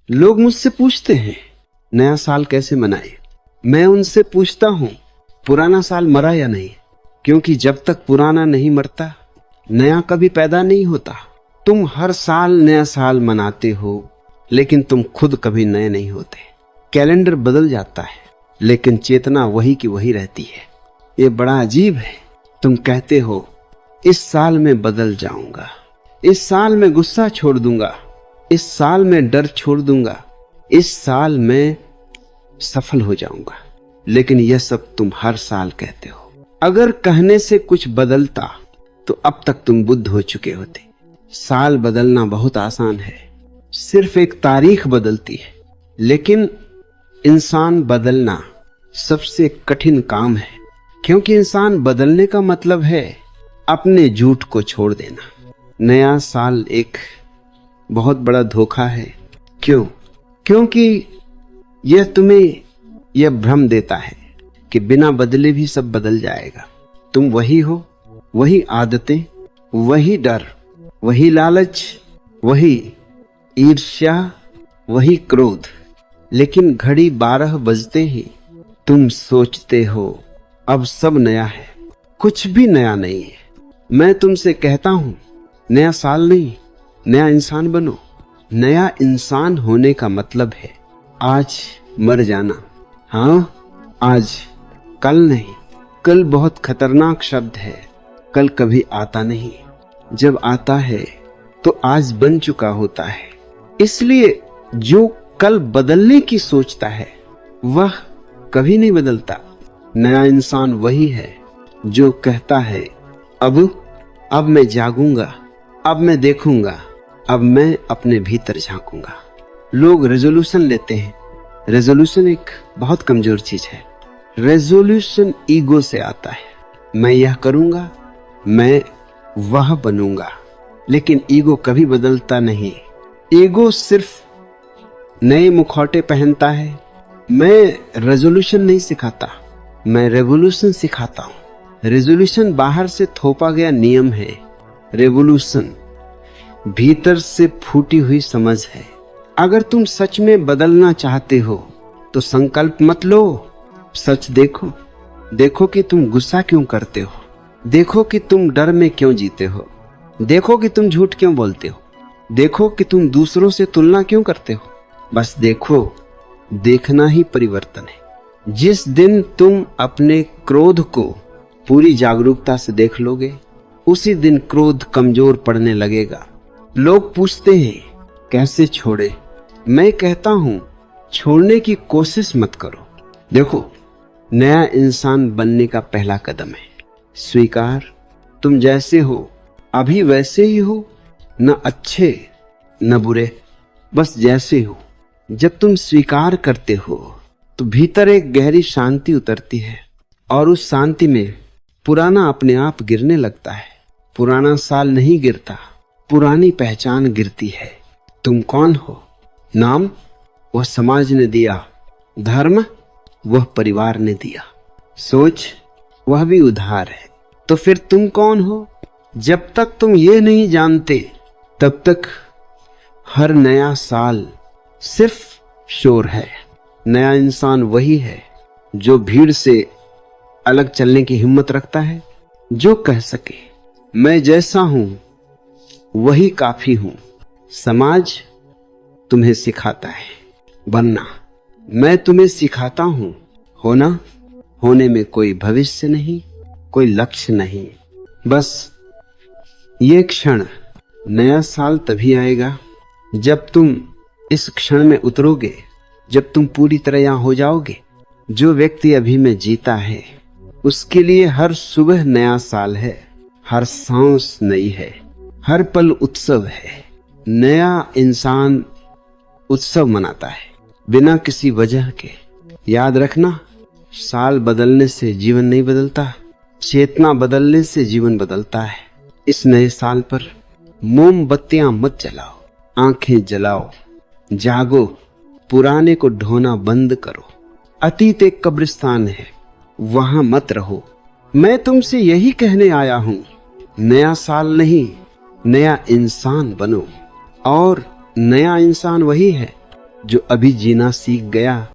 लोग मुझसे पूछते हैं नया साल कैसे मनाए। मैं उनसे पूछता हूं पुराना साल मरा या नहीं, क्योंकि जब तक पुराना नहीं मरता नया कभी पैदा नहीं होता। तुम हर साल नया साल मनाते हो, लेकिन तुम खुद कभी नए नहीं होते। कैलेंडर बदल जाता है, लेकिन चेतना वही की वही रहती है। ये बड़ा अजीब है। तुम कहते हो इस साल में बदल जाऊंगा, इस साल में गुस्सा छोड़ दूंगा, इस साल में डर छोड़ दूंगा, इस साल में सफल हो जाऊंगा, लेकिन यह सब तुम हर साल कहते हो। अगर कहने से कुछ बदलता तो अब तक तुम बुद्ध हो चुके होते। साल बदलना बहुत आसान है, सिर्फ एक तारीख बदलती है, लेकिन इंसान बदलना सबसे कठिन काम है, क्योंकि इंसान बदलने का मतलब है अपने झूठ को छोड़ देना। नया साल एक बहुत बड़ा धोखा है। क्यों? क्योंकि यह तुम्हें यह भ्रम देता है कि बिना बदले भी सब बदल जाएगा। तुम वही हो, वही आदतें, वही डर, वही लालच, वही ईर्ष्या, वही क्रोध। लेकिन घड़ी 12 बजते ही तुम सोचते हो अब सब नया है। कुछ भी नया नहीं है। मैं तुमसे कहता हूं नया साल नहीं, नया इंसान बनो। नया इंसान होने का मतलब है आज मर जाना। हाँ, आज, कल नहीं। कल बहुत खतरनाक शब्द है। कल कभी आता नहीं। जब आता है तो आज बन चुका होता है। इसलिए जो कल बदलने की सोचता है वह कभी नहीं बदलता। नया इंसान वही है जो कहता है अब मैं जागूंगा, अब मैं देखूंगा, अब मैं अपने भीतर झांकूंगा। लोग रेजोल्यूशन लेते हैं। रेजोल्यूशन एक बहुत कमजोर चीज है। रेजोल्यूशन ईगो से आता है। मैं यह करूंगा, मैं वह बनूंगा, लेकिन ईगो कभी बदलता नहीं। ईगो सिर्फ नए मुखौटे पहनता है। मैं रेजोल्यूशन नहीं सिखाता, मैं रेवोल्यूशन सिखाता हूं। रेजोल्यूशन बाहर से थोपा गया नियम है। रेवोल्यूशन भीतर से फूटी हुई समझ है। अगर तुम सच में बदलना चाहते हो तो संकल्प मत लो, सच देखो। देखो कि तुम गुस्सा क्यों करते हो, देखो कि तुम डर में क्यों जीते हो, देखो कि तुम झूठ क्यों बोलते हो, देखो कि तुम दूसरों से तुलना क्यों करते हो। बस देखो। देखना ही परिवर्तन है। जिस दिन तुम अपने क्रोध को पूरी जागरूकता से देख लोगे, उसी दिन क्रोध कमजोर पड़ने लगेगा। लोग पूछते हैं कैसे छोड़े। मैं कहता हूं छोड़ने की कोशिश मत करो। देखो, नया इंसान बनने का पहला कदम है स्वीकार। तुम जैसे हो अभी वैसे ही हो, न अच्छे न बुरे, बस जैसे हो। जब तुम स्वीकार करते हो तो भीतर एक गहरी शांति उतरती है, और उस शांति में पुराना अपने आप गिरने लगता है। पुराना साल नहीं गिरता, पुरानी पहचान गिरती है। तुम कौन हो? नाम वह समाज ने दिया, धर्म वह परिवार ने दिया, सोच वह भी उधार है। तो फिर तुम कौन हो? जब तक तुम ये नहीं जानते तब तक हर नया साल सिर्फ शोर है। नया इंसान वही है जो भीड़ से अलग चलने की हिम्मत रखता है, जो कह सके मैं जैसा हूं वही काफी हूं। समाज तुम्हें सिखाता है बनना, मैं तुम्हें सिखाता हूं होना। होने में कोई भविष्य नहीं, कोई लक्ष्य नहीं, बस ये क्षण। नया साल तभी आएगा जब तुम इस क्षण में उतरोगे, जब तुम पूरी तरह यहां हो जाओगे। जो व्यक्ति अभी में जीता है उसके लिए हर सुबह नया साल है, हर सांस नई है, हर पल उत्सव है। नया इंसान उत्सव मनाता है बिना किसी वजह के। याद रखना, साल बदलने से जीवन नहीं बदलता, चेतना बदलने से जीवन बदलता है। इस नए साल पर मोमबत्तियां मत जलाओ, आंखें जलाओ, जागो, पुराने को ढोना बंद करो। अतीत एक कब्रिस्तान है, वहां मत रहो। मैं तुमसे यही कहने आया हूं, नया साल नहीं, नया इंसान बनो। और नया इंसान वही है जो अभी जीना सीख गया